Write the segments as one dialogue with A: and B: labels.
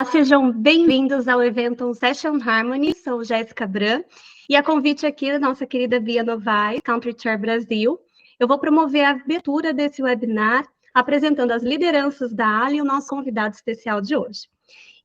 A: Sejam bem-vindos ao evento Session Harmony. Sou Jéssica Bran e a convite aqui da nossa querida Bia Novaes, Country Chair Brasil, eu vou promover a abertura desse webinar apresentando as lideranças da ALA e o nosso convidado especial de hoje.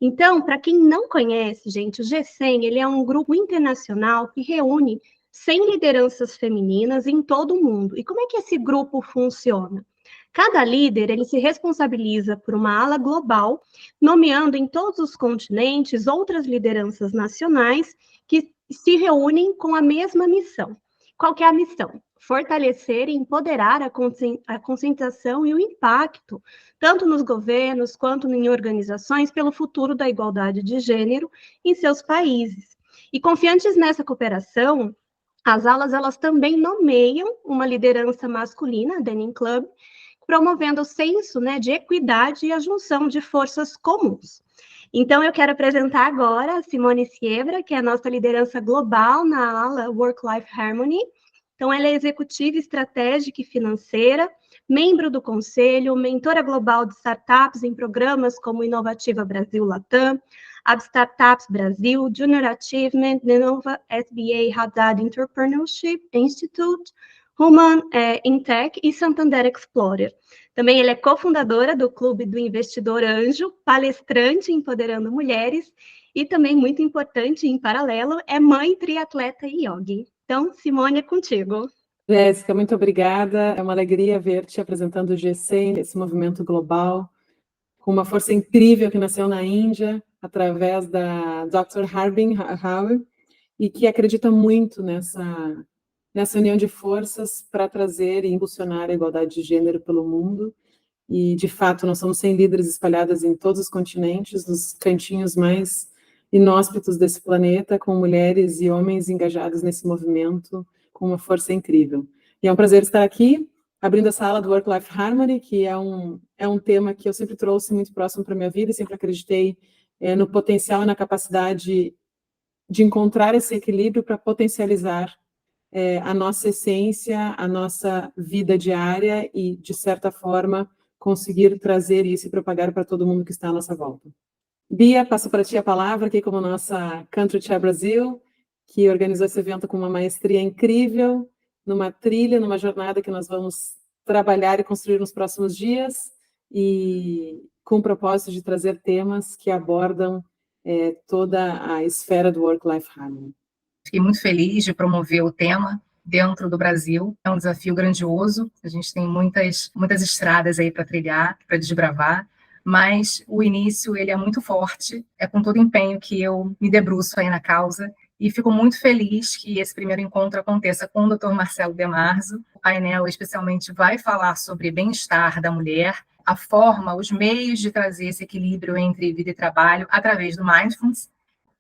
A: Então, para quem não conhece, gente, o G100 ele é um grupo internacional que reúne 100 lideranças femininas em todo o mundo. E como é que esse grupo funciona? Cada líder ele se responsabiliza por uma ala global, nomeando em todos os continentes outras lideranças nacionais que se reúnem com a mesma missão. Qual que é a missão? Fortalecer e empoderar a conscientização e o impacto, tanto nos governos quanto em organizações, pelo futuro da igualdade de gênero em seus países. E confiantes nessa cooperação, as alas elas também nomeiam uma liderança masculina, a Denim Club, promovendo o senso, né, de equidade e a junção de forças comuns. Então, eu quero apresentar agora a Simone Siebra, que é a nossa liderança global na ala Work-Life Harmony. Então, ela é executiva estratégica e financeira, membro do conselho, mentora global de startups em programas como Inovativa Brasil Latam, Ab Startups Brasil, Junior Achievement, Nenova SBA Haddad Entrepreneurship Institute, Human Intech e Santander Explorer. Também ele é cofundadora do Clube do Investidor Anjo, palestrante empoderando mulheres e também, muito importante, em paralelo, é mãe, triatleta e yogi. Então, Simone, é contigo.
B: Jéssica, muito obrigada. É uma alegria ver-te apresentando o G100, esse movimento global, com uma força incrível que nasceu na Índia, através da Dr. Harbin Howe, e que acredita muito nessa união de forças para trazer e impulsionar a igualdade de gênero pelo mundo. E, de fato, nós somos 100 líderes espalhadas em todos os continentes, nos cantinhos mais inóspitos desse planeta, com mulheres e homens engajados nesse movimento, com uma força incrível. E é um prazer estar aqui, abrindo essa aula do Work-Life Harmony, que é um tema que eu sempre trouxe muito próximo para a minha vida, e sempre acreditei no potencial e na capacidade de encontrar esse equilíbrio para potencializar a nossa essência, a nossa vida diária e, de certa forma, conseguir trazer isso e propagar para todo mundo que está à nossa volta. Bia, passo para ti a palavra aqui como nossa Country Chair Brasil, que organizou esse evento com uma maestria incrível, numa trilha, numa jornada que nós vamos trabalhar e construir nos próximos dias, e com o propósito de trazer temas que abordam toda a esfera do Work-Life Harmony.
C: Fiquei muito feliz de promover o tema dentro do Brasil. É um desafio grandioso. A gente tem muitas estradas aí para trilhar, para desbravar, mas o início ele é muito forte. É com todo empenho que eu me debruço aí na causa e fico muito feliz que esse primeiro encontro aconteça com o Dr. Marcelo Demarzo. O painel especialmente vai falar sobre bem-estar da mulher, a forma, os meios de trazer esse equilíbrio entre vida e trabalho através do Mindfulness.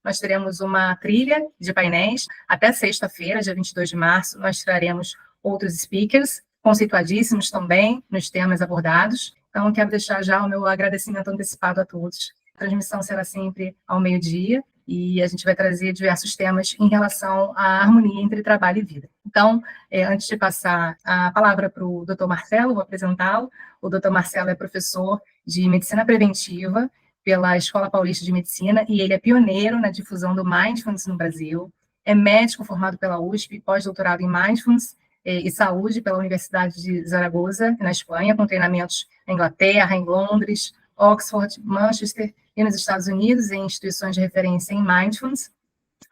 C: Nós teremos uma trilha de painéis até sexta-feira, dia 22 de março. Nós traremos outros speakers, conceituadíssimos também nos temas abordados. Então, quero deixar já o meu agradecimento antecipado a todos. A transmissão será sempre ao meio-dia e a gente vai trazer diversos temas em relação à harmonia entre trabalho e vida. Então, antes de passar a palavra para o Dr. Marcelo, vou apresentá-lo. O Dr. Marcelo é professor de Medicina Preventiva pela Escola Paulista de Medicina, e ele é pioneiro na difusão do Mindfulness no Brasil, é médico formado pela USP, pós-doutorado em Mindfulness e Saúde pela Universidade de Zaragoza, na Espanha, com treinamentos na Inglaterra, em Londres, Oxford, Manchester e nos Estados Unidos, em instituições de referência em Mindfulness.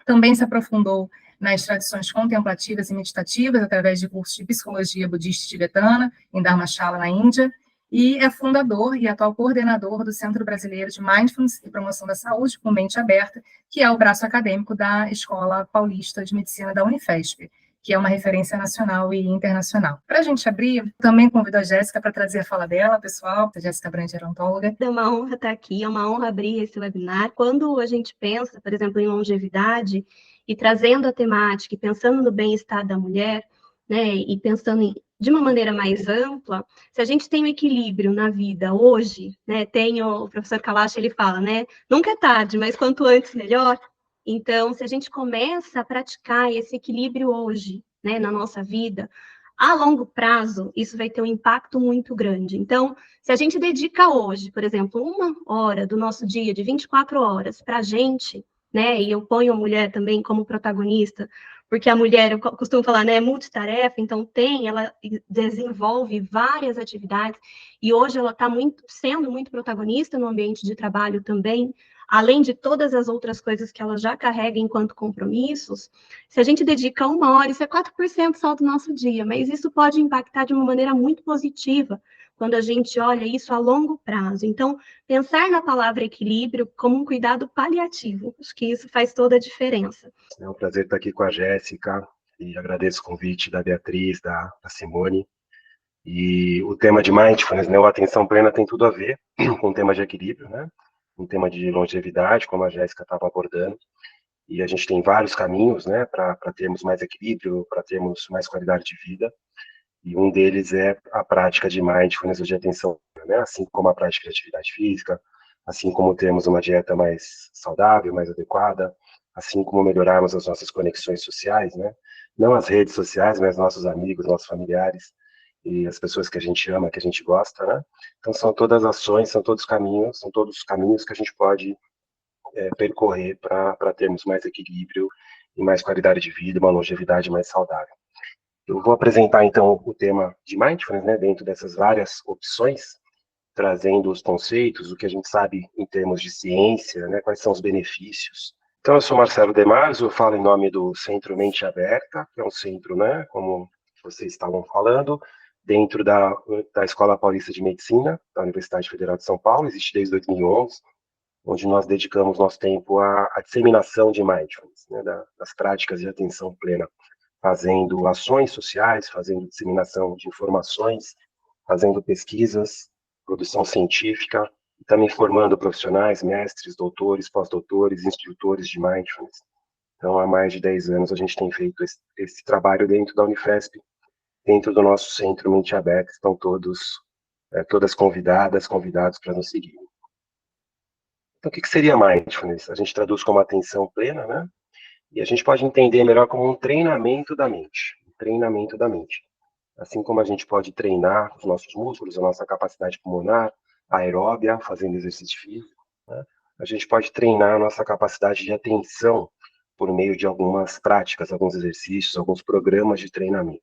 C: Também se aprofundou nas tradições contemplativas e meditativas, através de cursos de psicologia budista tibetana, em Dharamshala, na Índia, e é fundador e atual coordenador do Centro Brasileiro de Mindfulness e Promoção da Saúde, com Mente Aberta, que é o braço acadêmico da Escola Paulista de Medicina da Unifesp, que é uma referência nacional e internacional. Para a gente abrir, também convido a Jéssica para trazer a fala dela, pessoal. A Jéssica Brand, gerontóloga.
A: É uma honra estar aqui, é uma honra abrir esse webinar. Quando a gente pensa, por exemplo, em longevidade, e trazendo a temática, e pensando no bem-estar da mulher, né, e pensando de uma maneira mais ampla, se a gente tem um equilíbrio na vida hoje, né, tem o professor Kalash, ele fala, né, nunca é tarde, mas quanto antes melhor. Então, se a gente começa a praticar esse equilíbrio hoje, né, na nossa vida, a longo prazo, isso vai ter um impacto muito grande. Então, se a gente dedica hoje, por exemplo, 1 hora do nosso dia, de 24 horas, para a gente, né, e eu ponho a mulher também como protagonista, porque a mulher, eu costumo falar, né, é multitarefa, então ela desenvolve várias atividades, e hoje ela está sendo muito protagonista no ambiente de trabalho também, além de todas as outras coisas que ela já carrega enquanto compromissos. Se a gente dedica 1 hora, isso é 4% só do nosso dia, mas isso pode impactar de uma maneira muito positiva quando a gente olha isso a longo prazo. Então, pensar na palavra equilíbrio como um cuidado paliativo, acho que isso faz toda a diferença.
D: É um prazer estar aqui com a Jéssica, e agradeço o convite da Beatriz, da Simone. E o tema de mindfulness, né, o atenção plena, tem tudo a ver com o tema de equilíbrio, né? Um tema de longevidade, como a Jéssica estava abordando. E a gente tem vários caminhos, né, para termos mais equilíbrio, para termos mais qualidade de vida. E um deles é a prática de mindfulness ou de atenção plena, né? Assim como a prática de atividade física, assim como termos uma dieta mais saudável, mais adequada, assim como melhorarmos as nossas conexões sociais, né? Não as redes sociais, mas nossos amigos, nossos familiares e as pessoas que a gente ama, que a gente gosta, né? Então são todas ações, são todos os caminhos que a gente pode percorrer para termos mais equilíbrio e mais qualidade de vida, uma longevidade mais saudável. Eu vou apresentar então o tema de mindfulness, né? Dentro dessas várias opções, trazendo os conceitos, o que a gente sabe em termos de ciência, né? Quais são os benefícios. Então, eu sou Marcelo Demars, eu falo em nome do Centro Mente Aberta, que é um centro, né, como vocês estavam falando, dentro da Escola Paulista de Medicina, da Universidade Federal de São Paulo, existe desde 2011, onde nós dedicamos nosso tempo à disseminação de mindfulness, né, das práticas de atenção plena, fazendo ações sociais, fazendo disseminação de informações, fazendo pesquisas, produção científica, e também formando profissionais, mestres, doutores, pós-doutores, instrutores de mindfulness. Então, há mais de 10 anos a gente tem feito esse trabalho dentro da Unifesp, dentro do nosso Centro Mente Aberta, estão todas convidados para nos seguir. Então, o que seria mindfulness? A gente traduz como atenção plena, né? E a gente pode entender melhor como um treinamento da mente. Um treinamento da mente. Assim como a gente pode treinar os nossos músculos, a nossa capacidade pulmonar, aeróbia, fazendo exercício físico, né? A gente pode treinar a nossa capacidade de atenção por meio de algumas práticas, alguns exercícios, alguns programas de treinamento.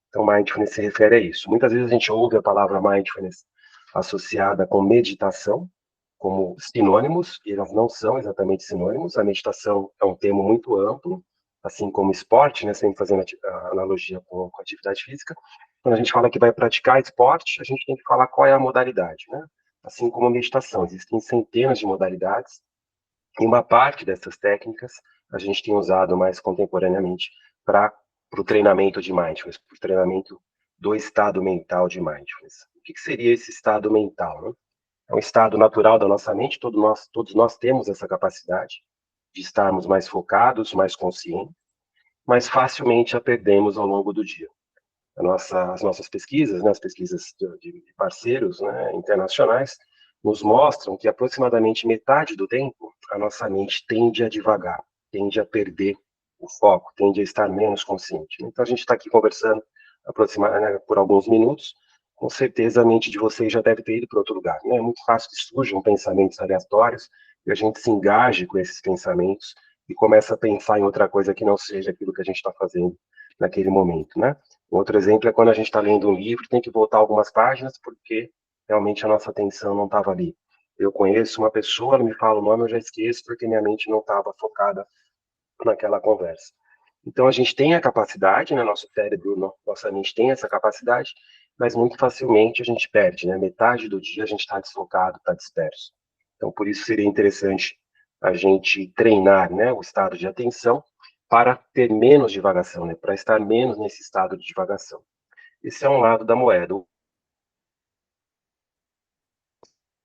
D: Então, mindfulness se refere a isso. Muitas vezes a gente ouve a palavra mindfulness associada com meditação, como sinônimos, e elas não são exatamente sinônimos. A meditação é um termo muito amplo, assim como esporte, né, sempre fazendo a analogia com a atividade física. Quando a gente fala que vai praticar esporte, a gente tem que falar qual é a modalidade, né? Assim como a meditação, existem centenas de modalidades, e uma parte dessas técnicas a gente tem usado mais contemporaneamente para o treinamento de mindfulness, para o treinamento do estado mental de mindfulness. O que seria esse estado mental, né? É um estado natural da nossa mente, todos nós temos essa capacidade de estarmos mais focados, mais conscientes, mas facilmente a perdemos ao longo do dia. As nossas pesquisas, né, as pesquisas de parceiros, né, internacionais, nos mostram que aproximadamente metade do tempo a nossa mente tende a divagar, tende a perder o foco, tende a estar menos consciente. Então a gente está aqui conversando aproximadamente por alguns minutos, com certeza a mente de vocês já deve ter ido para outro lugar, né? É muito fácil que surjam pensamentos aleatórios e a gente se engaje com esses pensamentos e começa a pensar em outra coisa que não seja aquilo que a gente está fazendo naquele momento, né? Outro exemplo é quando a gente está lendo um livro, tem que voltar algumas páginas porque realmente a nossa atenção não estava ali. Eu conheço uma pessoa, ela me fala o nome, eu já esqueço porque minha mente não estava focada naquela conversa. Então a gente tem a capacidade, né, nosso cérebro, nossa mente tem essa capacidade, mas muito facilmente a gente perde, né? Metade do dia a gente está desfocado, está disperso. Então por isso seria interessante a gente treinar, né, o estado de atenção para ter menos divagação, né, para estar menos nesse estado de divagação. Esse é um lado da moeda,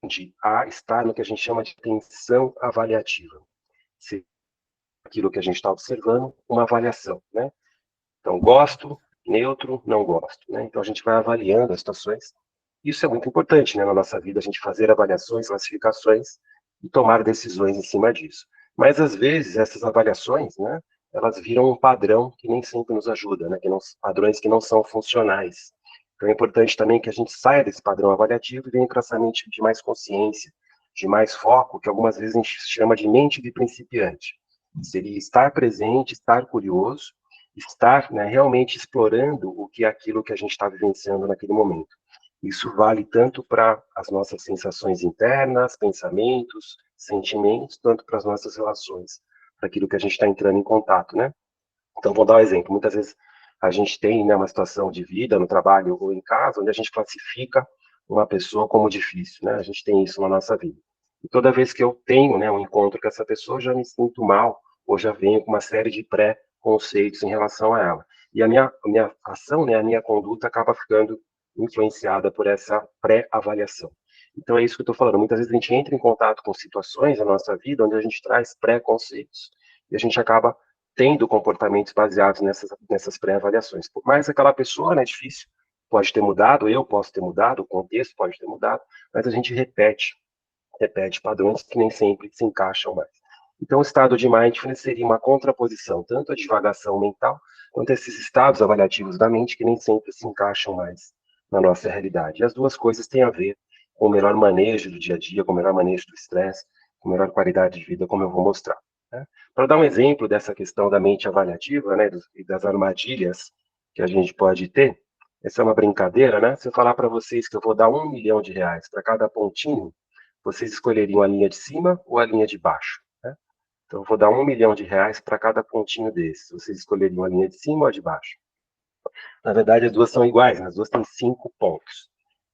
D: de estar no que a gente chama de atenção avaliativa. Se aquilo que a gente está observando, uma avaliação, né? Então, gosto, neutro, não gosto, né? Então, a gente vai avaliando as situações. Isso é muito importante, né, na nossa vida, a gente fazer avaliações, classificações e tomar decisões em cima disso. Mas, às vezes, essas avaliações, né, elas viram um padrão que nem sempre nos ajuda, né? Padrões que não são funcionais. Então é importante também que a gente saia desse padrão avaliativo e venha para essa mente de mais consciência, de mais foco, que algumas vezes a gente chama de mente de principiante. Seria estar presente, estar curioso, estar, né, realmente explorando o que é aquilo que a gente está vivenciando naquele momento. Isso vale tanto para as nossas sensações internas, pensamentos, sentimentos, tanto para as nossas relações, para aquilo que a gente está entrando em contato, né? Então, vou dar um exemplo. Muitas vezes a gente tem, né, uma situação de vida no trabalho ou em casa, onde a gente classifica uma pessoa como difícil, né? A gente tem isso na nossa vida. E toda vez que eu tenho, né, um encontro com essa pessoa, eu já me sinto mal, ou já venho com uma série de pré-conceitos em relação a ela. E a minha ação, né, a minha conduta acaba ficando influenciada por essa pré-avaliação. Então, é isso que eu estou falando. Muitas vezes a gente entra em contato com situações na nossa vida onde a gente traz pré-conceitos. E a gente acaba tendo comportamentos baseados nessas pré-avaliações. Por mais aquela pessoa, né, difícil, pode ter mudado, eu posso ter mudado, o contexto pode ter mudado, mas a gente repete padrões que nem sempre se encaixam mais. Então, o estado de mindfulness seria uma contraposição, tanto à divagação mental, quanto a esses estados avaliativos da mente que nem sempre se encaixam mais na nossa realidade. E as duas coisas têm a ver com o melhor manejo do dia a dia, com o melhor manejo do estresse, com a melhor qualidade de vida, como eu vou mostrar. Né? Para dar um exemplo dessa questão da mente avaliativa, né, e das armadilhas que a gente pode ter, essa é uma brincadeira, né? Se eu falar para vocês que eu vou dar R$ 1 milhão para cada pontinho, vocês escolheriam a linha de cima ou a linha de baixo? Né? Então, eu vou dar R$ 1 milhão para cada pontinho desses. Vocês escolheriam a linha de cima ou a de baixo? Na verdade, as duas são iguais, né? As duas têm 5 pontos.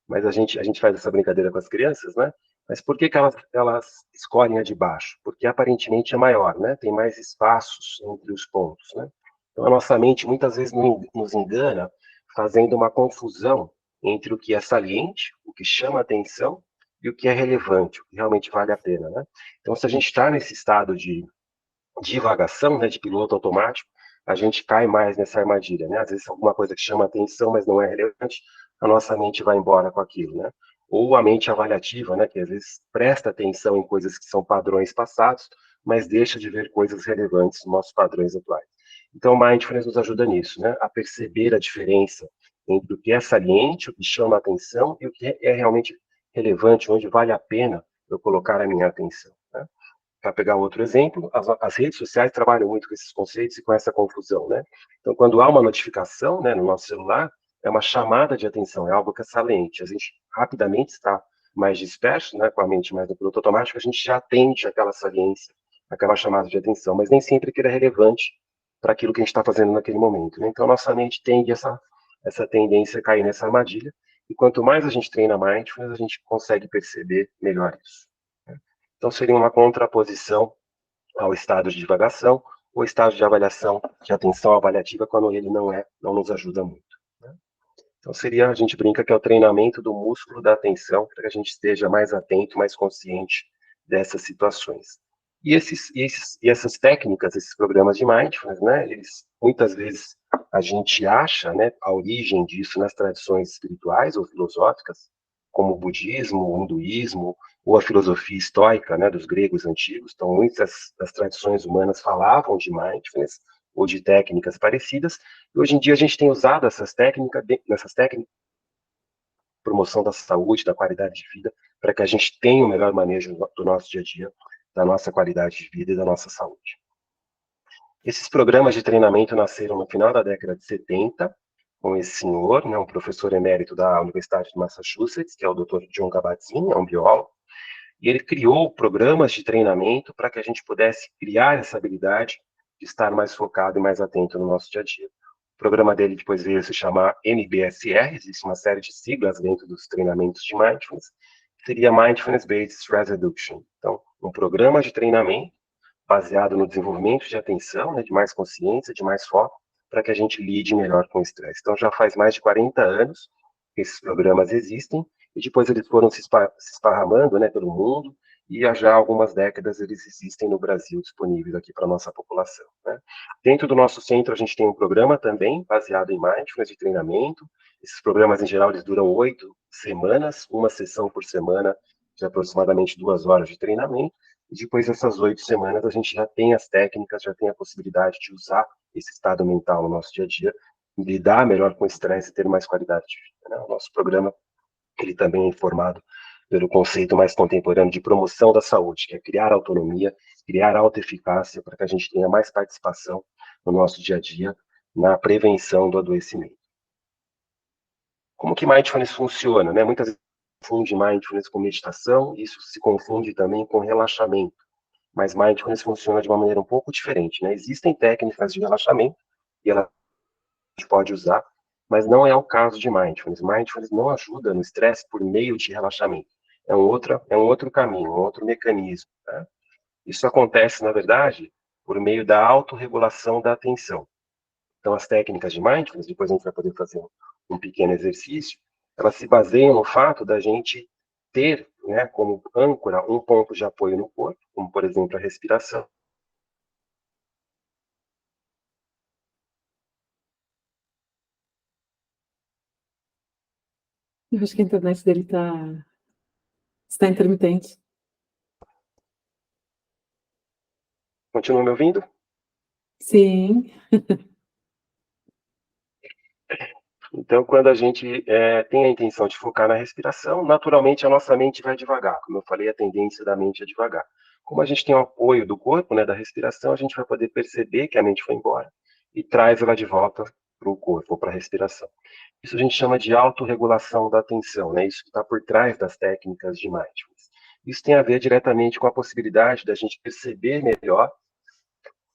D: Mas a gente faz essa brincadeira com as crianças, né? Mas por que elas escolhem a de baixo? Porque aparentemente é maior, né? Tem mais espaços entre os pontos, né? Então, a nossa mente muitas vezes nos engana, fazendo uma confusão entre o que é saliente, o que chama atenção, e o que é relevante, o que realmente vale a pena, né? Então, se a gente está nesse estado de divagação, né, de piloto automático, a gente cai mais nessa armadilha, né? Às vezes alguma coisa que chama atenção, mas não é relevante, a nossa mente vai embora com aquilo, né? Ou a mente avaliativa, né, que às vezes presta atenção em coisas que são padrões passados, mas deixa de ver coisas relevantes nos nossos padrões atuais. Então, o mindfulness nos ajuda nisso, né? A perceber a diferença entre o que é saliente, o que chama atenção, e o que é realmente relevante, onde vale a pena eu colocar a minha atenção, né? Para pegar outro exemplo, as redes sociais trabalham muito com esses conceitos e com essa confusão, né? Então, quando há uma notificação, né, no nosso celular, é uma chamada de atenção, é algo que é saliente. A gente rapidamente está mais disperso, né, com a mente mais no piloto automático, a gente já atende aquela saliência, aquela chamada de atenção, mas nem sempre aquilo é relevante para aquilo que a gente está fazendo naquele momento, né? Então, a nossa mente tende essa tendência a cair nessa armadilha, e quanto mais a gente treina mindfulness, a gente consegue perceber melhor isso. Então, seria uma contraposição ao estado de divagação ou estado de avaliação, de atenção avaliativa, quando ele não nos ajuda muito. Né? Então, a gente brinca que é o treinamento do músculo da atenção, para que a gente esteja mais atento, mais consciente dessas situações. E essas técnicas, esses programas de mindfulness, né, eles, muitas vezes, a gente acha, né, a origem disso nas tradições espirituais ou filosóficas, como o budismo, o hinduísmo, ou a filosofia estoica, né, dos gregos antigos. Então, muitas das tradições humanas falavam de mindfulness ou de técnicas parecidas, e hoje em dia a gente tem usado essas técnicas, promoção da saúde, da qualidade de vida, para que a gente tenha o melhor manejo do nosso dia a dia, da nossa qualidade de vida e da nossa saúde. Esses programas de treinamento nasceram no final da década de 70, com esse senhor, né, um professor emérito da Universidade de Massachusetts, que é o Dr. Jon Kabat-Zinn, é um biólogo, e ele criou programas de treinamento para que a gente pudesse criar essa habilidade de estar mais focado e mais atento no nosso dia a dia. O programa dele depois veio se chamar MBSR, existe uma série de siglas dentro dos treinamentos de Mindfulness, seria Mindfulness Based Stress Reduction. Então, um programa de treinamento baseado no desenvolvimento de atenção, né, de mais consciência, de mais foco, para que a gente lide melhor com o estresse. Então, já faz mais de 40 anos que esses programas existem, e depois eles foram se esparramando, né, pelo mundo, e há já algumas décadas eles existem no Brasil disponíveis aqui para a nossa população. Né? Dentro do nosso centro, a gente tem um programa também baseado em mindfulness de treinamento. Esses programas, em geral, eles duram 8 semanas, uma sessão por semana, de aproximadamente 2 horas de treinamento, e depois dessas 8 semanas a gente já tem as técnicas, já tem a possibilidade de usar esse estado mental no nosso dia a dia, lidar melhor com o estresse e ter mais qualidade de vida, né? O nosso programa, ele também é formado pelo conceito mais contemporâneo de promoção da saúde, que é criar autonomia, criar autoeficácia para que a gente tenha mais participação no nosso dia a dia, na prevenção do adoecimento. Como que mindfulness funciona, né? Muitas vezes confunde mindfulness com meditação, isso se confunde também com relaxamento, mas mindfulness funciona de uma maneira um pouco diferente, né? Existem técnicas de relaxamento e ela a gente pode usar, mas não é o caso de mindfulness. Mindfulness não ajuda no estresse por meio de relaxamento. É um outro caminho, um outro mecanismo, tá? Isso acontece, na verdade, por meio da autorregulação da atenção. Então, as técnicas de mindfulness, depois a gente vai poder fazer um pequeno exercício, elas se baseiam no fato da gente ter, né, como âncora um ponto de apoio no corpo, como, por exemplo, a respiração.
B: Eu acho que a internet dele está intermitente.
D: Continua me ouvindo?
B: Sim.
D: Então, quando a gente tem a intenção de focar na respiração, naturalmente a nossa mente vai devagar. Como eu falei, a tendência da mente é devagar. Como a gente tem o apoio do corpo, né, da respiração, a gente vai poder perceber que a mente foi embora e traz ela de volta para o corpo, para a respiração. Isso a gente chama de autorregulação da atenção, né? Isso está por trás das técnicas de mindfulness. Isso tem a ver diretamente com a possibilidade da gente perceber melhor,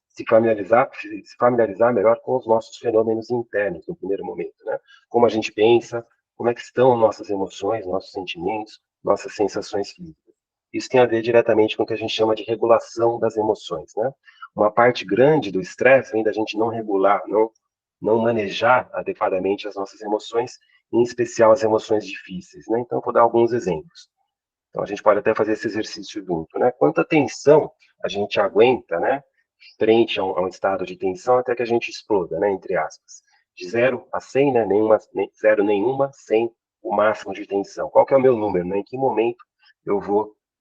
D: se familiarizar melhor com os nossos fenômenos internos no primeiro momento, né? Como a gente pensa, como é que estão nossas emoções, nossos sentimentos, nossas sensações físicas. Isso tem a ver diretamente com o que a gente chama de regulação das emoções, né? Uma parte grande do estresse vem da gente não regular, não manejar adequadamente as nossas emoções, em especial as emoções difíceis, né? Então, eu vou dar alguns exemplos. Então, a gente pode até fazer esse exercício junto, né? Quanta tensão a gente aguenta, né? Frente a um estado de tensão até que a gente exploda, né? Entre aspas. De 0 a 100, né? Zero nenhuma, 100 o máximo de tensão. Qual que é o meu número, né? Em que momento eu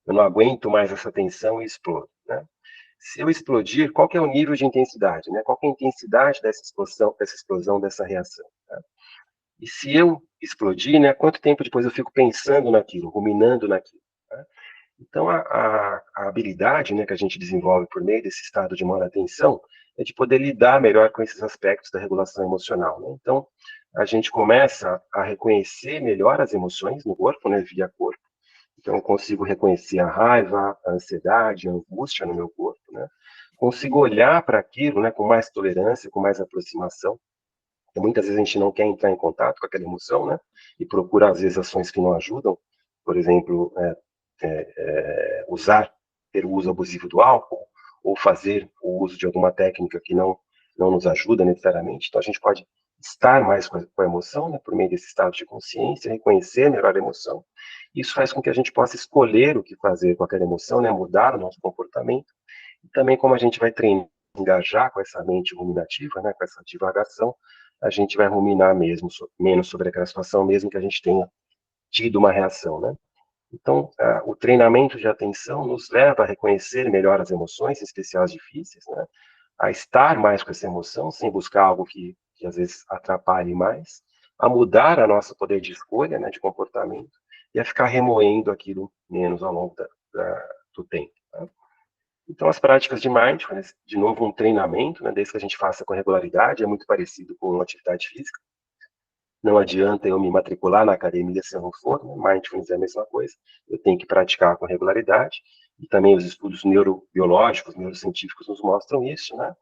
D: não aguento mais essa tensão e explodo, né? Se eu explodir, qual que é o nível de intensidade, né? Qual que é a intensidade dessa explosão, dessa reação, tá? E se eu explodir, né? Quanto tempo depois eu fico pensando naquilo, ruminando naquilo, tá? Então, a habilidade, né, que a gente desenvolve por meio desse estado de maior atenção é de poder lidar melhor com esses aspectos da regulação emocional, né? Então, a gente começa a reconhecer melhor as emoções no corpo, né, via corpo. Então, eu consigo reconhecer a raiva, a ansiedade, a angústia no meu corpo, né? Consigo olhar para aquilo, né, com mais tolerância, com mais aproximação. E muitas vezes a gente não quer entrar em contato com aquela emoção, né? E procura, às vezes, ações que não ajudam. Por exemplo, ter o uso abusivo do álcool, ou fazer o uso de alguma técnica que não nos ajuda necessariamente. Então, a gente pode estar mais com a emoção, né, por meio desse estado de consciência, reconhecer melhor a emoção. Isso faz com que a gente possa escolher o que fazer com aquela emoção, né, mudar o nosso comportamento. E também, como a gente vai treinar, engajar com essa mente ruminativa, né, com essa divagação, a gente vai ruminar menos sobre aquela situação, mesmo que a gente tenha tido uma reação, né? Então, o treinamento de atenção nos leva a reconhecer melhor as emoções, em especial as difíceis, né? A estar mais com essa emoção, sem buscar algo que às vezes atrapalhe mais, a mudar a nosso poder de escolha, né, de comportamento, e a ficar remoendo aquilo menos ao longo do tempo, tá? Então, as práticas de mindfulness, de novo, um treinamento, né, desde que a gente faça com regularidade, é muito parecido com uma atividade física. Não adianta eu me matricular na academia se eu não for, né? Mindfulness é a mesma coisa. Eu tenho que praticar com regularidade. E também os estudos neurobiológicos, neurocientíficos nos mostram isso, né?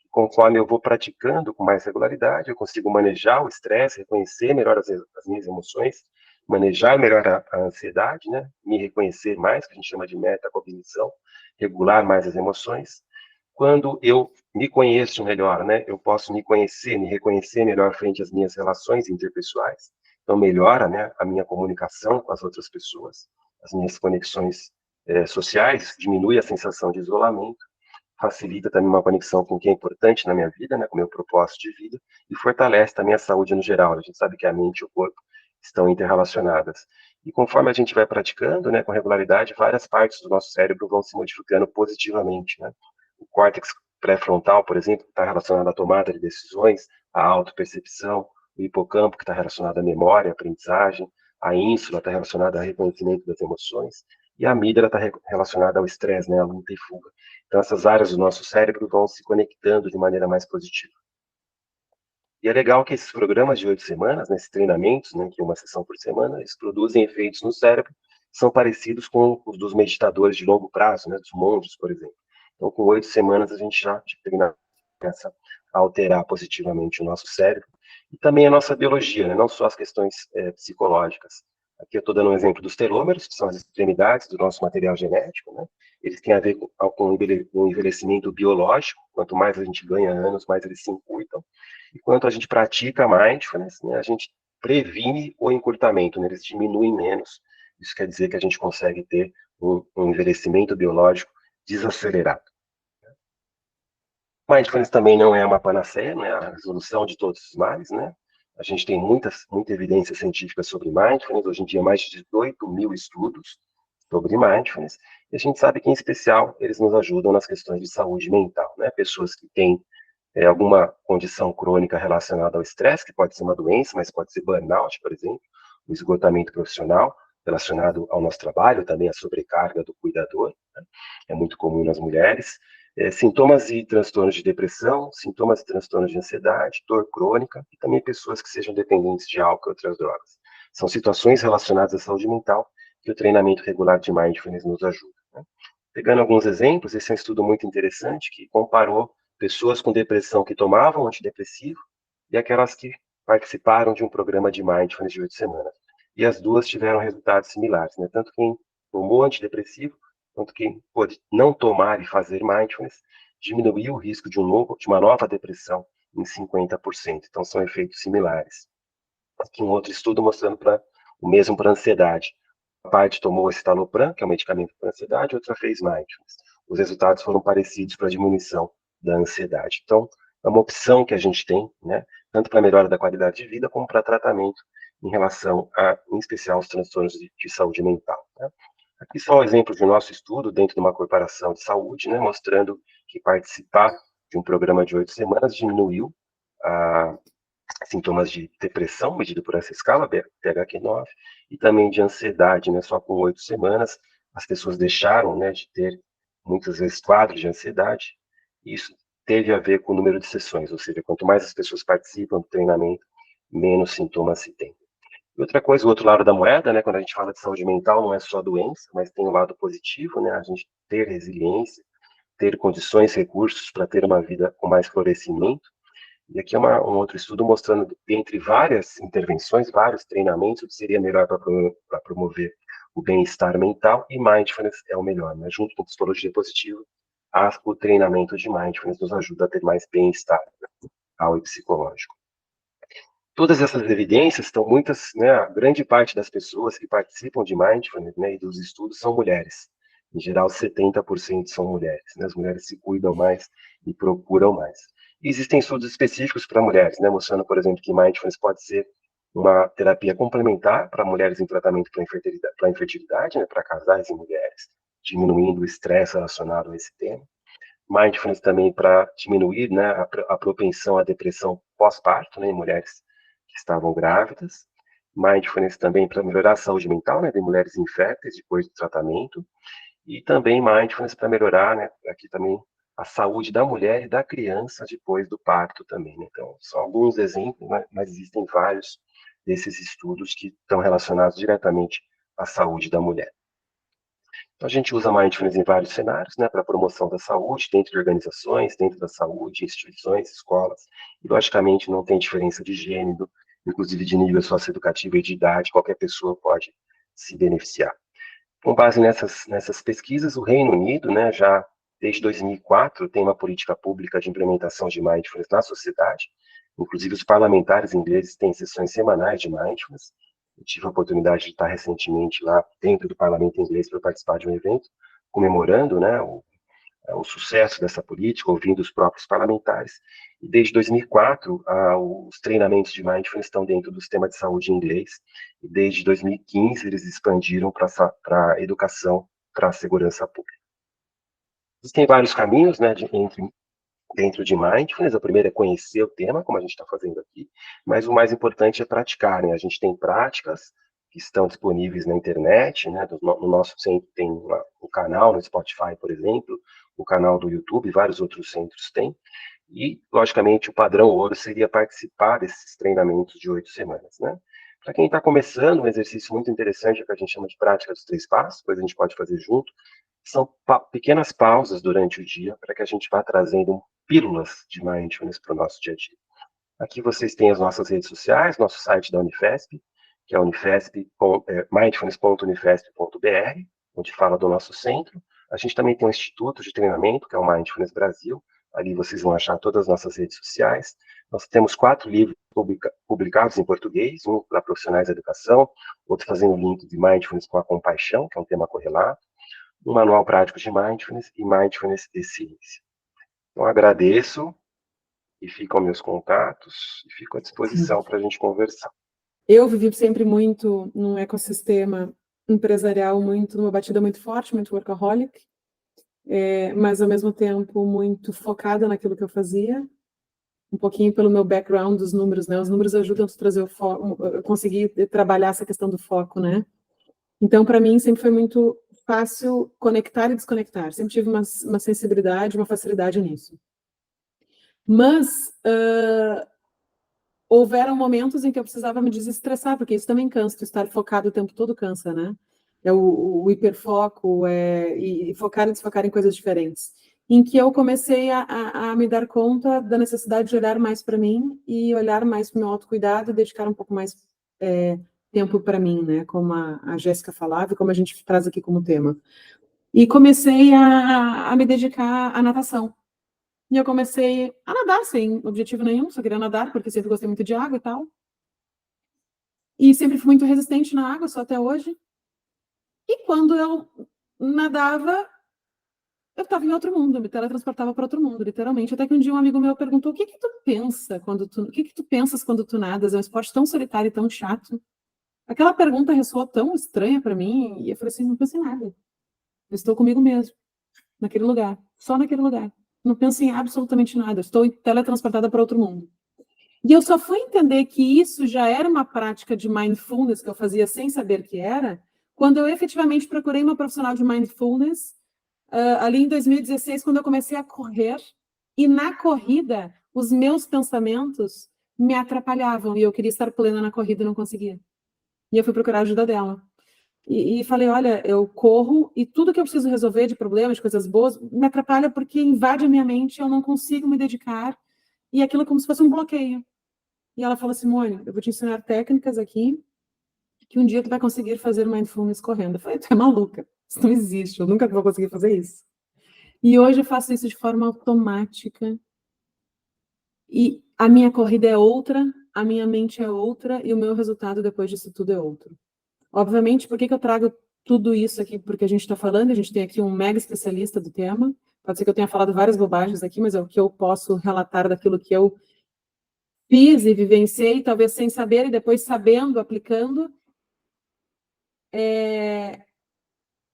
D: Conforme eu vou praticando com mais regularidade, eu consigo manejar o estresse, reconhecer melhor as minhas emoções, manejar melhor a ansiedade, né? Me reconhecer mais, que a gente chama de metacognição, regular mais as emoções. Quando eu me conheço melhor, né, eu posso me conhecer, me reconhecer melhor frente às minhas relações interpessoais. Então, melhora, né, a minha comunicação com as outras pessoas, as minhas conexões sociais, diminui a sensação de isolamento, facilita também uma conexão com o que é importante na minha vida, né, com o meu propósito de vida, e fortalece também a saúde no geral. A gente sabe que a mente e o corpo estão interrelacionadas. E conforme a gente vai praticando, né, com regularidade, várias partes do nosso cérebro vão se modificando positivamente, né? O córtex pré-frontal, por exemplo, que está relacionado à tomada de decisões, à autopercepção, o hipocampo, que está relacionado à memória, à aprendizagem, a ínsula está relacionada ao reconhecimento das emoções, e a amígdala está relacionada ao estresse, né, à luta e fuga. Então, essas áreas do nosso cérebro vão se conectando de maneira mais positiva. E é legal que esses programas de 8 semanas, nesses treinamentos, né, que é uma sessão por semana, eles produzem efeitos no cérebro que são parecidos com os dos meditadores de longo prazo, né, dos monges, por exemplo. Então, com 8 semanas, a gente já começa a alterar positivamente o nosso cérebro e também a nossa biologia, né, não só as questões psicológicas. Aqui eu estou dando um exemplo dos telômeros, que são as extremidades do nosso material genético, né? Eles têm a ver com o envelhecimento biológico. Quanto mais a gente ganha anos, mais eles se encurtam. E quanto a gente pratica mindfulness, né, a gente previne o encurtamento, né, eles diminuem menos. Isso quer dizer que a gente consegue ter um envelhecimento biológico desacelerado. Mindfulness também não é uma panaceia, não é a resolução de todos os males, né? A gente tem muita evidência científica sobre mindfulness, hoje em dia mais de 18 mil estudos sobre mindfulness, e a gente sabe que, em especial, eles nos ajudam nas questões de saúde mental, né? Pessoas que têm alguma condição crônica relacionada ao estresse, que pode ser uma doença, mas pode ser burnout, por exemplo, o esgotamento profissional relacionado ao nosso trabalho, também a sobrecarga do cuidador, né? É muito comum nas mulheres. Sintomas e transtornos de depressão, sintomas e transtornos de ansiedade, dor crônica e também pessoas que sejam dependentes de álcool e outras drogas. São situações relacionadas à saúde mental que o treinamento regular de mindfulness nos ajuda, né? Pegando alguns exemplos, esse é um estudo muito interessante que comparou pessoas com depressão que tomavam antidepressivo e aquelas que participaram de um programa de mindfulness de 8 semanas. E as duas tiveram resultados similares, né? Tanto quem tomou antidepressivo, quanto quem pôde não tomar e fazer mindfulness, diminuiu o risco de uma nova depressão em 50%. Então, são efeitos similares. Aqui um outro estudo mostrando o mesmo para ansiedade. Uma parte tomou escitalopram, que é um medicamento para ansiedade, outra fez mindfulness. Os resultados foram parecidos para a diminuição da ansiedade. Então, é uma opção que a gente tem, né, tanto para a melhora da qualidade de vida, como para tratamento em relação em especial, aos transtornos de saúde mental, né? Aqui só um exemplo de nosso estudo dentro de uma corporação de saúde, né, mostrando que participar de um programa de 8 semanas diminuiu sintomas de depressão, medido por essa escala, PHQ-9, e também de ansiedade, né, só com 8 semanas, as pessoas deixaram, né, de ter, muitas vezes, quadros de ansiedade. Isso teve a ver com o número de sessões, ou seja, quanto mais as pessoas participam do treinamento, menos sintomas se tem. E outra coisa, o outro lado da moeda, né, quando a gente fala de saúde mental, não é só doença, mas tem o lado positivo, né, a gente ter resiliência, ter condições, recursos para ter uma vida com mais florescimento. E aqui é um outro estudo mostrando, entre várias intervenções, vários treinamentos, o que seria melhor para promover o bem-estar mental, e mindfulness é o melhor, né? Junto com psicologia positiva, o treinamento de mindfulness nos ajuda a ter mais bem-estar mental e psicológico. Todas essas evidências estão né, a grande parte das pessoas que participam de mindfulness, né, e dos estudos são mulheres. Em geral, 70% são mulheres, né? As mulheres se cuidam mais e procuram mais. E existem estudos específicos para mulheres, né, mostrando, por exemplo, que mindfulness pode ser uma terapia complementar para mulheres em tratamento para infertilidade, né, para casais e mulheres, diminuindo o estresse relacionado a esse tema. Mindfulness também para diminuir, né, a propensão à depressão pós-parto, né, em mulheres que estavam grávidas. Mindfulness também para melhorar a saúde mental, né, de mulheres inférteis depois do tratamento. E também mindfulness para melhorar, né, aqui também, a saúde da mulher e da criança depois do parto também, né? Então, são alguns exemplos, né, mas existem vários desses estudos que estão relacionados diretamente à saúde da mulher. Então, a gente usa mindfulness em vários cenários, né, para a promoção da saúde, dentro de organizações, dentro da saúde, instituições, escolas, e logicamente não tem diferença de gênero, inclusive de nível socioeducativo e de idade, qualquer pessoa pode se beneficiar. Com base nessas pesquisas, o Reino Unido, né, já desde 2004 tem uma política pública de implementação de mindfulness na sociedade, inclusive os parlamentares ingleses têm sessões semanais de mindfulness. Eu tive a oportunidade de estar recentemente lá dentro do parlamento inglês para participar de um evento comemorando, né, o sucesso dessa política, ouvindo os próprios parlamentares, E desde 2004, os treinamentos de Mindfulness estão dentro do sistema de saúde em inglês, e desde 2015 eles expandiram para a educação, para a segurança pública. Existem vários caminhos, né, dentro de Mindfulness. O primeiro é conhecer o tema, como a gente está fazendo aqui, mas o mais importante é praticar, né? A gente tem práticas que estão disponíveis na internet, né? No nosso centro tem o canal no Spotify, por exemplo, o canal do YouTube, vários outros centros têm, e, logicamente, o padrão ouro seria participar desses treinamentos de 8 semanas, né? Para quem está começando, um exercício muito interessante é que a gente chama de prática dos 3 passos, depois a gente pode fazer junto, são pequenas pausas durante o dia para que a gente vá trazendo pílulas de Mindfulness para o nosso dia a dia. Aqui vocês têm as nossas redes sociais, nosso site da Unifesp, que é mindfulness.unifesp.br, onde fala do nosso centro. A gente também tem um instituto de treinamento, que é o Mindfulness Brasil. Ali vocês vão achar todas as nossas redes sociais. Nós temos 4 livros publicados em português, um para profissionais da educação, outro fazendo link de Mindfulness com a compaixão, que é um tema correlato, um manual prático de Mindfulness e Mindfulness e Ciência. Então, agradeço e ficam meus contatos e fico à disposição para a gente conversar.
B: Eu vivi sempre muito num ecossistema empresarial, numa batida muito forte, muito workaholic, mas ao mesmo tempo muito focada naquilo que eu fazia, um pouquinho pelo meu background dos números, né? Os números ajudam a trazer o foco, eu consegui trabalhar essa questão do foco, né? Então, para mim, sempre foi muito fácil conectar e desconectar. Sempre tive uma sensibilidade, uma facilidade nisso. Mas houveram momentos em que eu precisava me desestressar, porque isso também cansa, estar focado o tempo todo cansa, né? É o hiperfoco, e focar e desfocar em coisas diferentes. Em que eu comecei a me dar conta da necessidade de olhar mais para mim e olhar mais para o meu autocuidado e dedicar um pouco mais tempo para mim, né? Como a Jéssica falava e como a gente traz aqui como tema. E comecei a me dedicar à natação. E eu comecei a nadar sem objetivo nenhum, só queria nadar, porque sempre gostei muito de água e tal. E sempre fui muito resistente na água, só até hoje. E quando eu nadava, eu estava em outro mundo, eu me teletransportava para outro mundo, literalmente. Até que um dia um amigo meu perguntou: o que tu pensa o que tu pensas quando tu nadas? É um esporte tão solitário e tão chato. Aquela pergunta ressoou tão estranha para mim, e eu falei assim: não penso em nada. Eu estou comigo mesmo, naquele lugar, só naquele lugar. Não penso em absolutamente nada, estou teletransportada para outro mundo. E eu só fui entender que isso já era uma prática de mindfulness que eu fazia sem saber que era, quando eu efetivamente procurei uma profissional de mindfulness, ali em 2016, quando eu comecei a correr, e na corrida, os meus pensamentos me atrapalhavam, e eu queria estar plena na corrida e não conseguia. E eu fui procurar a ajuda dela. E falei: olha, eu corro e tudo que eu preciso resolver de problemas, de coisas boas, me atrapalha porque invade a minha mente, eu não consigo me dedicar, e aquilo é como se fosse um bloqueio. E ela falou: Simone, eu vou te ensinar técnicas aqui, que um dia tu vai conseguir fazer mindfulness correndo. Eu falei: tu é maluca, isso não existe, eu nunca vou conseguir fazer isso. E hoje eu faço isso de forma automática, e a minha corrida é outra, a minha mente é outra, e o meu resultado depois disso tudo é outro. Obviamente, por que eu trago tudo isso aqui? Porque a gente está falando, a gente tem aqui um mega especialista do tema. Pode ser que eu tenha falado várias bobagens aqui, mas é o que eu posso relatar daquilo que eu fiz e vivenciei, talvez sem saber, e depois sabendo, aplicando.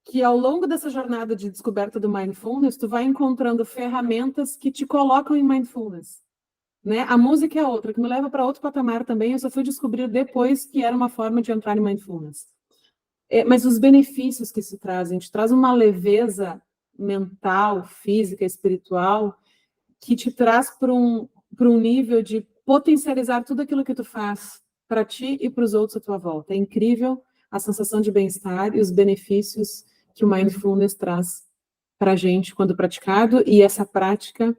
B: Que ao longo dessa jornada de descoberta do mindfulness, tu vai encontrando ferramentas que te colocam em mindfulness. Né? A música é outra, que me leva para outro patamar também. Eu só fui descobrir depois que era uma forma de entrar em mindfulness. Mas os benefícios que isso trazem, te traz uma leveza mental, física, espiritual, que te traz para um nível de potencializar tudo aquilo que tu faz para ti e para os outros à tua volta. É incrível a sensação de bem-estar e os benefícios que o mindfulness traz para a gente quando praticado, e essa prática,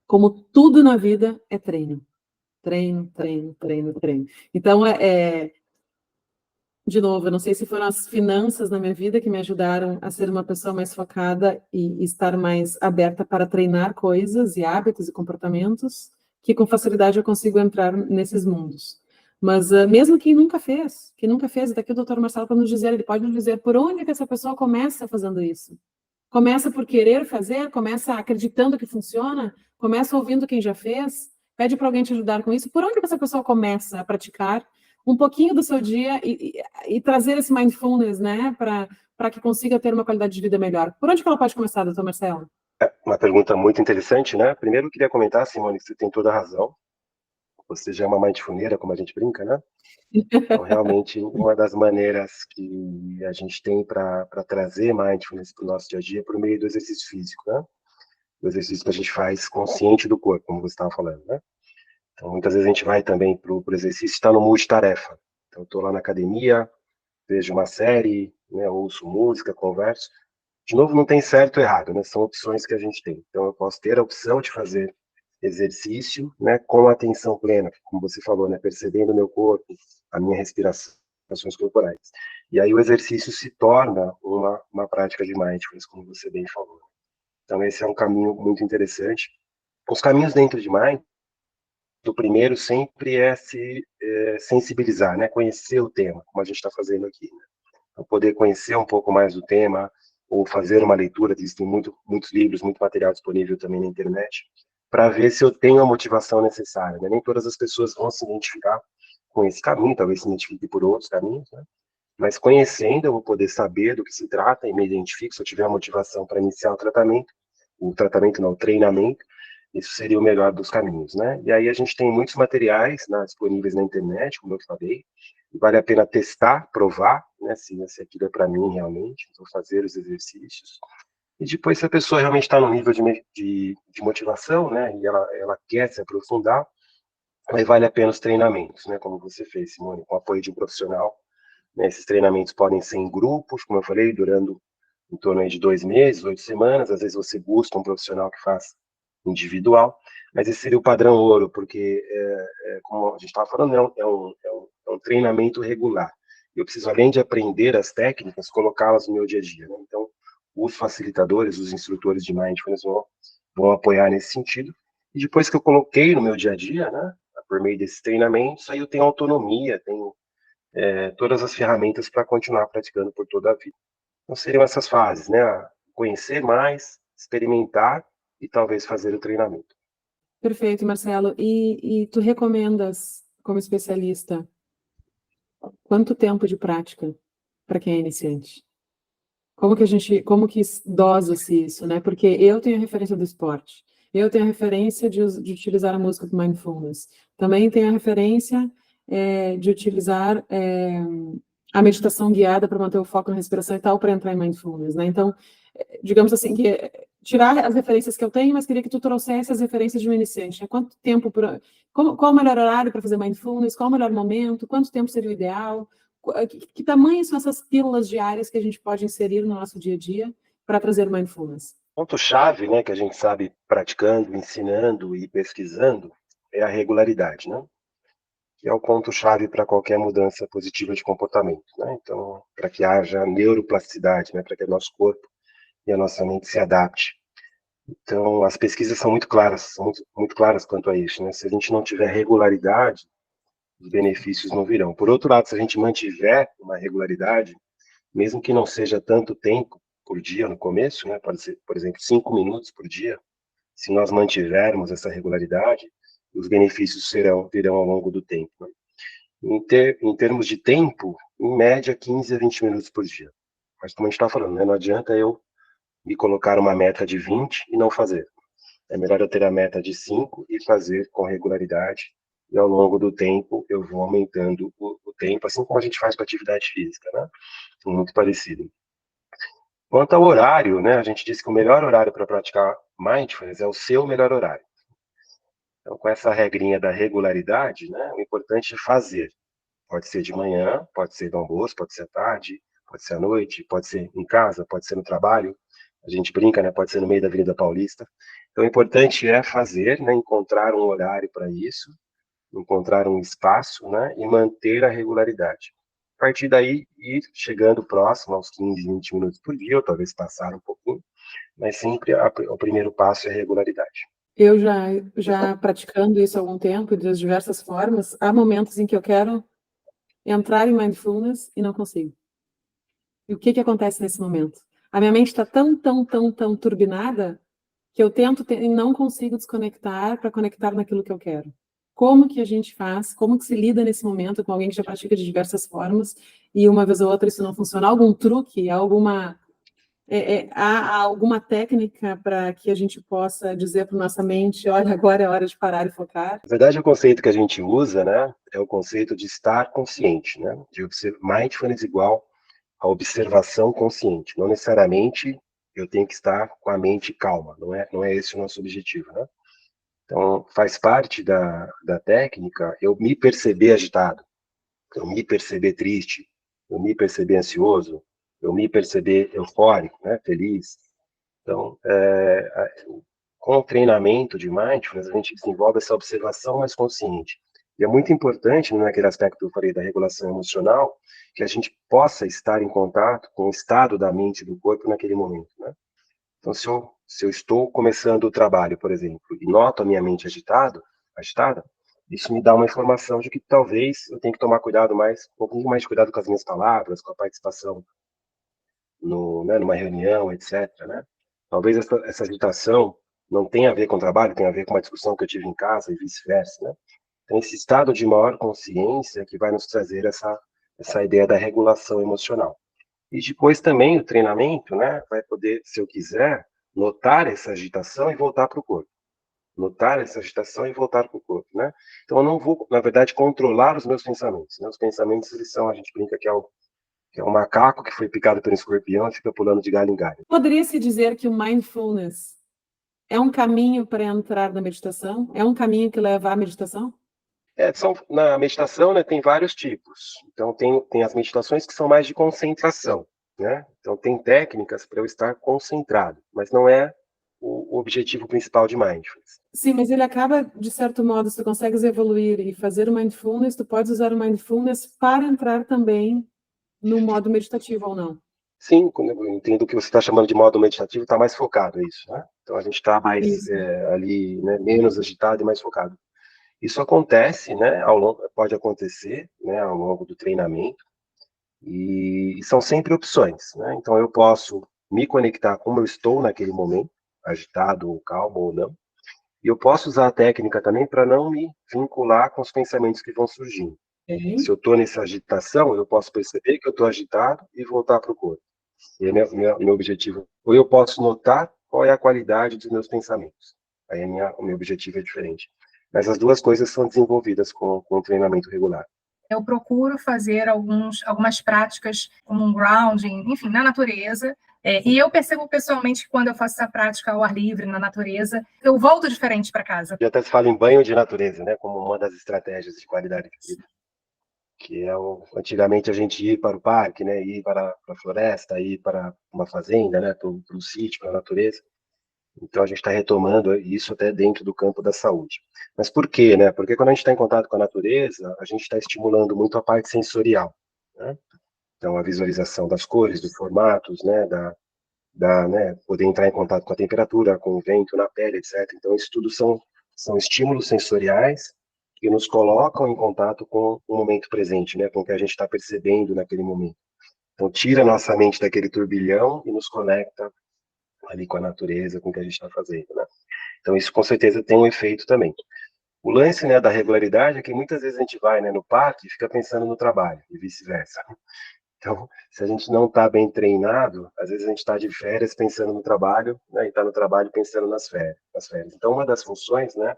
B: como tudo na vida, é treino. Treino, treino, treino, treino. Então, de novo, eu não sei se foram as finanças na minha vida que me ajudaram a ser uma pessoa mais focada e estar mais aberta para treinar coisas e hábitos e comportamentos, que com facilidade eu consigo entrar nesses mundos. Mas mesmo quem nunca fez, daqui o Dr. Marcelo para nos dizer, ele pode nos dizer por onde que essa pessoa começa fazendo isso. Começa por querer fazer, começa acreditando que funciona, começa ouvindo quem já fez, pede para alguém te ajudar com isso, por onde essa pessoa começa a praticar um pouquinho do seu dia e trazer esse mindfulness, né, para que consiga ter uma qualidade de vida melhor? Por onde que ela pode começar, doutor Marcelo?
D: Uma pergunta muito interessante, né? Primeiro, eu queria comentar, Simone, que você tem toda a razão. Você já é uma mindfulneira, como a gente brinca, né? Então, realmente, uma das maneiras que a gente tem para trazer mindfulness para o nosso dia a dia é por meio do exercício físico, né? O exercício que a gente faz consciente do corpo, como você estava falando, né? Então, muitas vezes a gente vai também para o exercício e está no multitarefa. Então, estou lá na academia, vejo uma série, né, ouço música, converso. De novo, não tem certo ou errado, né? São opções que a gente tem. Então, eu posso ter a opção de fazer exercício, né, com atenção plena, como você falou, né, percebendo o meu corpo, a minha respiração, ações corporais. E aí o exercício se torna uma prática de mindfulness, como você bem falou. Então, esse é um caminho muito interessante. Os caminhos dentro de mindfulness, o primeiro sempre é se sensibilizar, né, conhecer o tema, como a gente está fazendo aqui, né? Então, poder conhecer um pouco mais do tema, ou fazer uma leitura, existem muitos livros, muito material disponível também na internet, para ver se eu tenho a motivação necessária, né? Nem todas as pessoas vão se identificar com esse caminho, talvez se identifiquem por outros caminhos, né? Mas conhecendo, eu vou poder saber do que se trata e me identifico, se eu tiver a motivação para iniciar o tratamento não, o treinamento, isso seria o melhor dos caminhos, né? E aí a gente tem muitos materiais, né, disponíveis na internet, como eu falei, e vale a pena testar, provar, né, se aquilo é para mim realmente, então fazer os exercícios. E depois, se a pessoa realmente está no nível de motivação, né, e ela quer se aprofundar, aí vale a pena os treinamentos, né, como você fez, Simone, com o apoio de um profissional, né? Esses treinamentos podem ser em grupos, como eu falei, durando em torno aí de 2 meses, 8 semanas. Às vezes você busca um profissional que faz individual, mas esse seria o padrão ouro, porque, como a gente estava falando, é um treinamento regular. Eu preciso, além de aprender as técnicas, colocá-las no meu dia a dia, né? Então, os facilitadores, os instrutores de mindfulness vão apoiar nesse sentido. E depois que eu coloquei no meu dia a dia, né, por meio desses treinamentos, aí eu tenho autonomia, tenho todas as ferramentas para continuar praticando por toda a vida. Então, seriam essas fases, né? Conhecer mais, experimentar e talvez fazer o treinamento.
B: Perfeito, Marcelo. E tu recomendas, como especialista, quanto tempo de prática para quem é iniciante? Como que dosa-se isso, né? Porque eu tenho a referência do esporte, eu tenho a referência de utilizar a música do mindfulness, também tenho a referência de utilizar a meditação guiada para manter o foco na respiração e tal, para entrar em mindfulness, né? Então, digamos assim, tirar as referências que eu tenho, mas queria que tu trouxesse as referências de um iniciante, né? Quanto tempo, qual o melhor horário para fazer mindfulness, qual o melhor momento, quanto tempo seria o ideal, que tamanho são essas pílulas diárias que a gente pode inserir no nosso dia a dia para trazer mindfulness?
D: Ponto-chave, né, que a gente sabe praticando, ensinando e pesquisando é a regularidade, né? Que é o ponto-chave para qualquer mudança positiva de comportamento, né? Então, para que haja neuroplasticidade, né, para que o nosso corpo e a nossa mente se adapte. Então, as pesquisas são muito claras, muito claras quanto a isso, né? Se a gente não tiver regularidade, os benefícios não virão. Por outro lado, se a gente mantiver uma regularidade, mesmo que não seja tanto tempo por dia no começo, né? Pode ser, por exemplo, 5 minutos por dia. Se nós mantivermos essa regularidade, os benefícios virão ao longo do tempo, né? Em termos de tempo, em média, 15 a 20 minutos por dia. Mas como a gente está falando, né? Não adianta eu me colocar uma meta de 20 e não fazer. É melhor eu ter a meta de 5 e fazer com regularidade. E ao longo do tempo, eu vou aumentando o tempo, assim como a gente faz com a atividade física, né? Muito parecido. Quanto ao horário, né? A gente disse que o melhor horário para praticar mindfulness é o seu melhor horário. Então, com essa regrinha da regularidade, né? O importante é fazer. Pode ser de manhã, pode ser no almoço, pode ser à tarde, pode ser à noite, pode ser em casa, pode ser no trabalho. A gente brinca, né? Pode ser no meio da Avenida Paulista. Então, o importante é fazer, né? Encontrar um horário para isso, encontrar um espaço, né? E manter a regularidade. A partir daí, ir chegando próximo aos 15, 20 minutos por dia, ou talvez passar um pouquinho, mas sempre o primeiro passo é a regularidade.
B: Eu já praticando isso há algum tempo, de diversas formas, há momentos em que eu quero entrar em mindfulness e não consigo. E o que acontece nesse momento? A minha mente está tão turbinada que eu tento e não consigo desconectar para conectar naquilo que eu quero. Como que a gente faz? Como que se lida nesse momento com alguém que já pratica de diversas formas e uma vez ou outra isso não funciona? Algum truque? Há alguma técnica para que a gente possa dizer para nossa mente, olha, agora é hora de parar e focar?
D: Na verdade, o conceito que a gente usa, né, é o conceito de estar consciente, né? Mindfulness igual a observação consciente. Não necessariamente eu tenho que estar com a mente calma, não é esse o nosso objetivo, né? Então, faz parte da técnica eu me perceber agitado, eu me perceber triste, eu me perceber ansioso, eu me perceber eufórico, né, feliz. Então, com o treinamento de mindfulness, a gente desenvolve essa observação mais consciente. E é muito importante, naquele aspecto que eu falei da regulação emocional, que a gente possa estar em contato com o estado da mente e do corpo naquele momento, né? Então, se eu estou começando o trabalho, por exemplo, e noto a minha mente agitada, isso me dá uma informação de que talvez eu tenha que tomar cuidado um pouquinho mais de cuidado com as minhas palavras, com a participação numa reunião, etc., né? Talvez essa agitação não tenha a ver com o trabalho, tenha a ver com uma discussão que eu tive em casa e vice-versa, né? Então, esse estado de maior consciência que vai nos trazer essa ideia da regulação emocional. E depois também o treinamento, né, vai poder, se eu quiser, notar essa agitação e voltar para o corpo. Notar essa agitação e voltar para o corpo, né? Então eu não vou, na verdade, controlar os meus pensamentos, né? Os pensamentos, eles são, a gente brinca que é um macaco que foi picado por um escorpião e fica pulando de galho em galho.
B: Poderia-se dizer que o mindfulness é um caminho para entrar na meditação? É um caminho que leva à meditação?
D: Na meditação, né, tem vários tipos. Então, tem as meditações que são mais de concentração, né? Então, tem técnicas para eu estar concentrado, mas não é o objetivo principal de mindfulness.
B: Sim, mas ele acaba, de certo modo, se tu consegues evoluir e fazer o mindfulness, tu podes usar o mindfulness para entrar também no modo meditativo ou não?
D: Sim, quando eu entendo que você está chamando de modo meditativo, está mais focado, é isso, né? Então, a gente está mais ali, né, menos agitado e mais focado. Isso acontece, né, pode acontecer, né, ao longo do treinamento, e são sempre opções, né? Então eu posso me conectar como eu estou naquele momento, agitado ou calmo ou não, e eu posso usar a técnica também para não me vincular com os pensamentos que vão surgindo. Se eu estou nessa agitação, eu posso perceber que eu estou agitado e voltar para o corpo. E é meu objetivo. Ou eu posso notar qual é a qualidade dos meus pensamentos. Aí o meu objetivo é diferente. Mas as duas coisas são desenvolvidas com o treinamento regular.
C: Eu procuro fazer algumas práticas como um grounding, enfim, na natureza. E eu percebo pessoalmente que quando eu faço essa prática ao ar livre, na natureza, eu volto diferente para casa.
D: E até se fala em banho de natureza, né, como uma das estratégias de qualidade de vida. Que antigamente a gente ir para o parque, né, ir para a floresta, ir para uma fazenda, né, para um sítio, para a natureza. Então a gente está retomando isso até dentro do campo da saúde. Mas por quê, né? Porque quando a gente está em contato com a natureza, a gente está estimulando muito a parte sensorial, né? Então a visualização das cores, dos formatos, né, né, poder entrar em contato com a temperatura, com o vento na pele, etc. Então isso tudo são estímulos sensoriais que nos colocam em contato com o momento presente, né, com o que a gente está percebendo naquele momento. Então tira a nossa mente daquele turbilhão e nos conecta ali com a natureza, com o que a gente está fazendo, né? Então isso com certeza tem um efeito também. O lance, né, da regularidade é que muitas vezes a gente vai, né, no parque e fica pensando no trabalho e vice-versa. Então, se a gente não está bem treinado, às vezes a gente está de férias pensando no trabalho, né, e está no trabalho pensando nas férias. Então, uma das funções, né,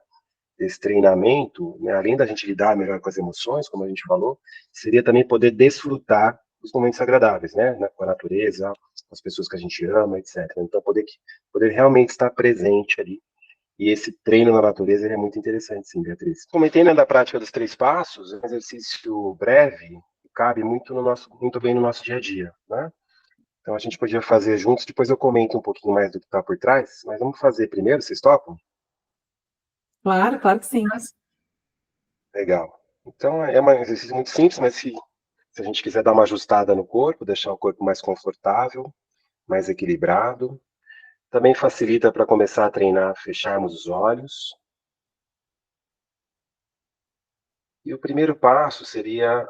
D: desse treinamento, né, além da gente lidar melhor com as emoções, como a gente falou, seria também poder desfrutar dos momentos agradáveis, né, com a natureza, com as pessoas que a gente ama, etc. Então, poder realmente estar presente ali. E esse treino na natureza é muito interessante, sim, Beatriz. Comentei, né, da prática dos 3 passos, é um exercício breve, cabe muito bem no nosso dia a dia, né? Então a gente podia fazer juntos, depois eu comento um pouquinho mais do que está por trás, mas vamos fazer primeiro, vocês topam?
B: Claro, claro que sim.
D: Legal. Então é um exercício muito simples, mas se a gente quiser dar uma ajustada no corpo, deixar o corpo mais confortável, mais equilibrado, também facilita para começar a treinar, fecharmos os olhos. E o primeiro passo seria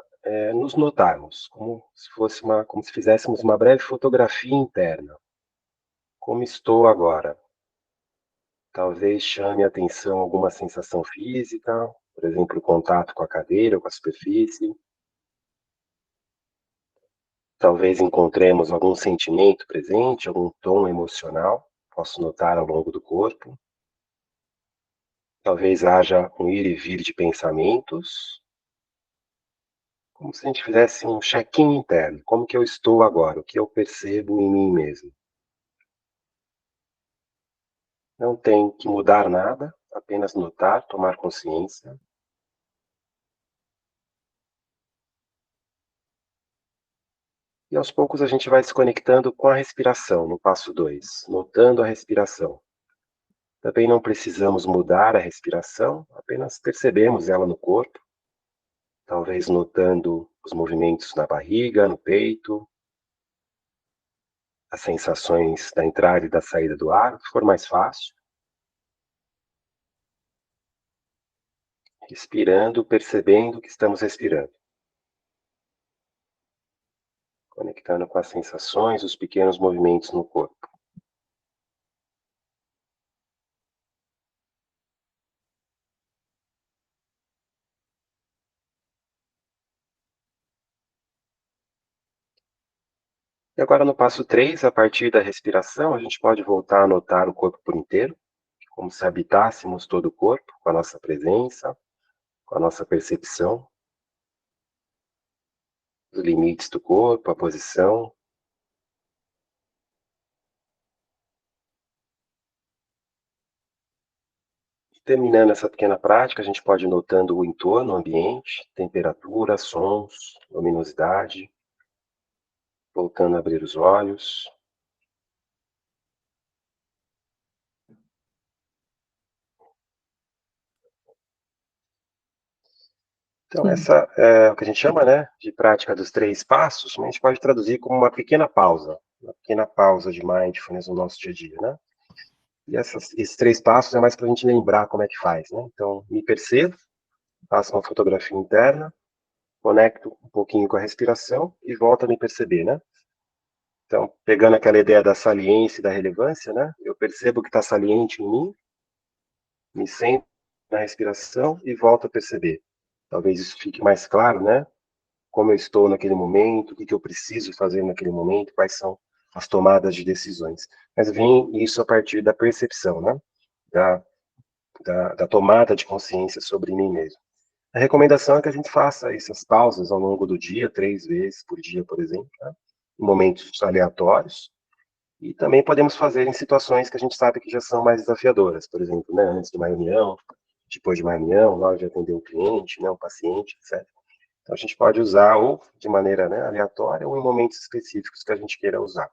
D: nos notarmos, como se fizéssemos uma breve fotografia interna. Como estou agora? Talvez chame a atenção alguma sensação física, por exemplo, contato com a cadeira ou com a superfície. Talvez encontremos algum sentimento presente, algum tom emocional, posso notar ao longo do corpo. Talvez haja um ir e vir de pensamentos, como se a gente fizesse um check-in interno. Como que eu estou agora? O que eu percebo em mim mesmo? Não tem que mudar nada, apenas notar, tomar consciência. E aos poucos a gente vai se conectando com a respiração, no passo 2, notando a respiração. Também não precisamos mudar a respiração, apenas percebemos ela no corpo, talvez notando os movimentos na barriga, no peito, as sensações da entrada e da saída do ar, se for mais fácil. Respirando, percebendo que estamos respirando. Conectando com as sensações, os pequenos movimentos no corpo. E agora no passo 3, a partir da respiração, a gente pode voltar a notar o corpo por inteiro, como se habitássemos todo o corpo, com a nossa presença, com a nossa percepção, os limites do corpo, a posição. E terminando essa pequena prática, a gente pode ir notando o entorno, o ambiente, temperatura, sons, luminosidade, voltando a abrir os olhos. Então, essa é o que a gente chama, né, de prática dos 3 passos, mas a gente pode traduzir como uma pequena pausa de mindfulness no nosso dia a dia, né? E esses 3 passos é mais para a gente lembrar como é que faz, né? Então, me percebo, faço uma fotografia interna, conecto um pouquinho com a respiração e volto a me perceber, né? Então, pegando aquela ideia da saliência e da relevância, né? Eu percebo que está saliente em mim, me centro na respiração e volto a perceber. Talvez isso fique mais claro, né? Como eu estou naquele momento, o que eu preciso fazer naquele momento, quais são as tomadas de decisões. Mas vem isso a partir da percepção, né? Da tomada de consciência sobre mim mesmo. A recomendação é que a gente faça essas pausas ao longo do dia, 3 vezes por dia, por exemplo, né? Em momentos aleatórios. E também podemos fazer em situações que a gente sabe que já são mais desafiadoras, por exemplo, né? Antes de uma reunião, depois de uma reunião, na hora de atender um cliente, né? Um paciente, etc. Então, a gente pode usar ou de maneira, né, aleatória ou em momentos específicos que a gente queira usar.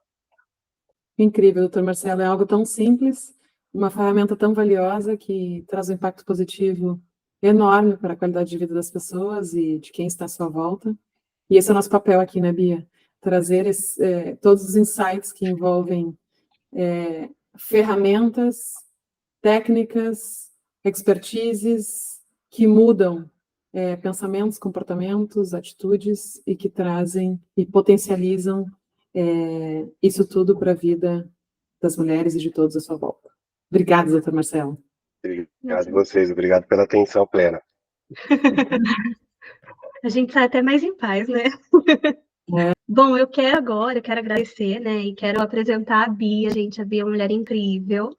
B: Incrível, doutor Marcelo, é algo tão simples, uma ferramenta tão valiosa que traz um impacto positivo enorme para a qualidade de vida das pessoas e de quem está à sua volta. E esse é o nosso papel aqui, né, Bia? Trazer todos os insights que envolvem ferramentas, técnicas, expertises que mudam pensamentos, comportamentos, atitudes e que trazem e potencializam isso tudo para a vida das mulheres e de todos à sua volta. Obrigada, doutor Marcelo.
D: Obrigado a vocês, obrigado pela atenção plena.
A: A gente sai até mais em paz, né? Bom, eu quero agradecer, né? E quero apresentar a Bia, gente. A Bia é uma mulher incrível.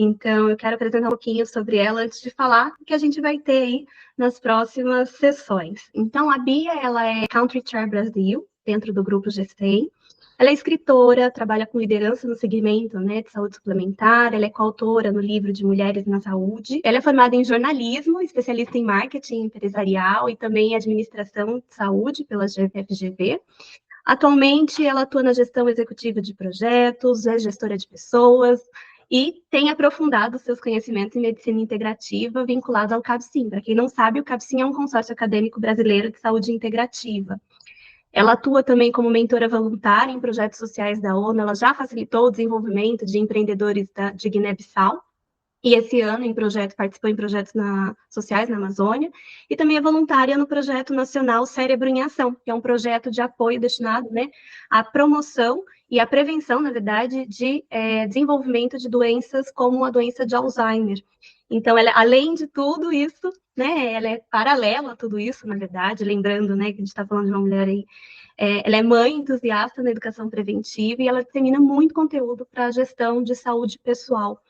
A: Então, eu quero apresentar um pouquinho sobre ela antes de falar o que a gente vai ter aí nas próximas sessões. Então, a Bia, ela é Country Chair Brasil, dentro do grupo G100. Ela é escritora, trabalha com liderança no segmento, né, de saúde suplementar. Ela é coautora no livro de Mulheres na Saúde. Ela é formada em jornalismo, especialista em marketing empresarial e também em administração de saúde pela GFGV. Atualmente, ela atua na gestão executiva de projetos, é gestora de pessoas e tem aprofundado seus conhecimentos em medicina integrativa vinculados ao CABSIM. Para quem não sabe, o CABSIM é um consórcio acadêmico brasileiro de saúde integrativa. Ela atua também como mentora voluntária em projetos sociais da ONU. Ela já facilitou o desenvolvimento de empreendedores de Guiné-Bissau. e esse ano participou em projetos sociais na Amazônia, e também é voluntária no projeto nacional Cérebro em Ação, que é um projeto de apoio destinado, né, à promoção e à prevenção, na verdade, de desenvolvimento de doenças como a doença de Alzheimer. Então, além de tudo isso, né, ela é paralela a tudo isso, na verdade, lembrando, né, que a gente está falando de uma mulher aí, ela é mãe entusiasta na educação preventiva e ela dissemina muito conteúdo para a gestão de saúde pessoal.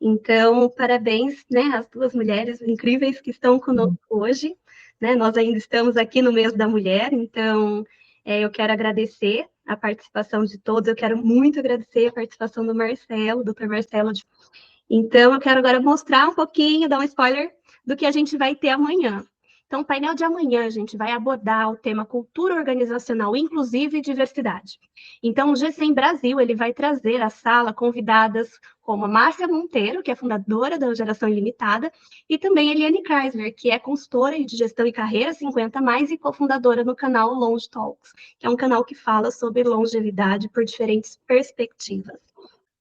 A: Então, parabéns, né, às duas mulheres incríveis que estão conosco hoje, né, nós ainda estamos aqui no mês da mulher, então eu quero agradecer a participação de todos, eu quero muito agradecer a participação do Marcelo, Dr. Marcelo. Então, eu quero agora mostrar um pouquinho, dar um spoiler do que a gente vai ter amanhã. Então, o painel de amanhã, a gente vai abordar o tema cultura organizacional inclusiva e diversidade. Então, o G100 Brasil, ele vai trazer à sala convidadas como a Márcia Monteiro, que é fundadora da Geração Ilimitada, e também a Eliane Kreisler, que é consultora de gestão e carreira 50+, e cofundadora no canal Longe Talks, que é um canal que fala sobre longevidade por diferentes perspectivas.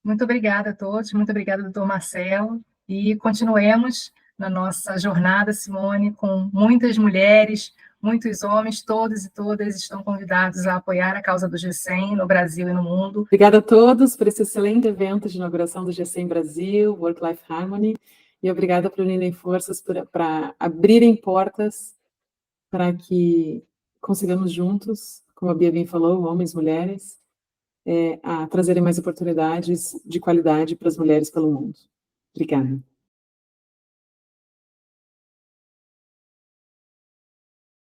C: Muito obrigada a todos, muito obrigada, doutor Marcelo, e continuemos na nossa jornada, Simone, com muitas mulheres, muitos homens, todos e todas estão convidados a apoiar a causa do G100 no Brasil e no mundo.
B: Obrigada a todos por esse excelente evento de inauguração do G100 Brasil, Work-Life Harmony, e obrigada por unirem forças para abrirem portas para que consigamos juntos, como a Bia bem falou, homens e mulheres, a trazerem mais oportunidades de qualidade para as mulheres pelo mundo. Obrigada.